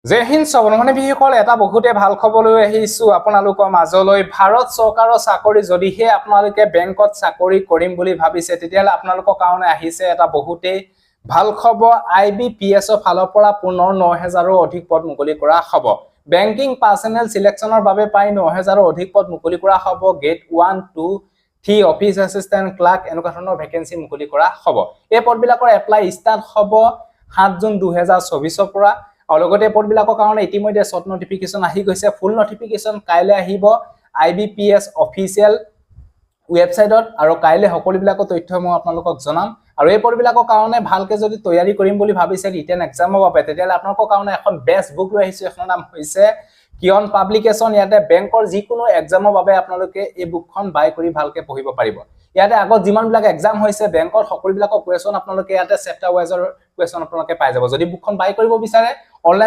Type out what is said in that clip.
জয় হিন্দ সবনমনে বিসকল এটা বহুতে ভাল খবৰ লৈ আহিছো আপোনালোকৰ মাজলৈ ভাৰত চৰকাৰৰ চাকৰি যদিহে আপোনালোকে বেংকত চাকৰি কৰিম বুলি ভাবিছে তেতিয়ালে আপোনালোকৰ কাৰণে আহিছে এটা বহুতে ভাল খবৰ IBPS ৰ ফালৰ পৰা পুনৰ 9000ৰো অধিক পদ মুকলি কৰা হ'ব বেংকিং পাৰ্সনেল সিলেকশনৰ বাবে পাই 9000ৰো অধিক পদ মুকলি কৰা হ'ব গেট 1 2 3 অফিস অ্যাসিস্ট্যান্ট ক্লাৰ্ক এনেকুৱা ধৰণৰ ভ্যাকেন্সি মুকলি কৰা হ'ব এই পদবিলাকৰ এপ্লাই ষ্টাৰ্ট হ'ব 7 জুন 2024 ৰ পৰা অলগতে পদবিলাকৰ কাৰণে ইতিমধ্যে শৰ্ট নোটিফিকেশন আহি গৈছে ফুল নোটিফিকেশন কাইলে আহিব IBPS অফিচিয়েল ওয়েবসাইটত আৰু কাইলে সকলোবিলাকৰ তথ্য মই আপোনালোকক জনাম আৰু এই পদবিলাকৰ কাৰণে ভালকে যদি তৈয়াৰী কৰিম বুলি ভাবিছে ৰিটেন এক্সামৰ বাবে তেতিয়ালে আপোনালোকৰ কাৰণে এখন বেষ্ট বুক লৈ আহিছো এখন নাম হৈছে কিয়ন পাব্লিকেশন ইয়াতে বেংকৰ যিকোনো এক্সামৰ বাবে আপোনালোকে এই বুকখন বাই কৰি ভালকে পঢ়িব পাৰিব ইয়াতে আগত যিমান বিলাক এক্সাম হৈছে বেংকৰ সকলোবিলাকৰ কোৱেশ্চন আপোনালোকে ইয়াতে চেপ্টাৰ ওয়াইজৰ কোৱেশ্চন আপোনালোকে পাই যাব যদি বুকখন বাই কৰিব বিচাৰে অনলাইন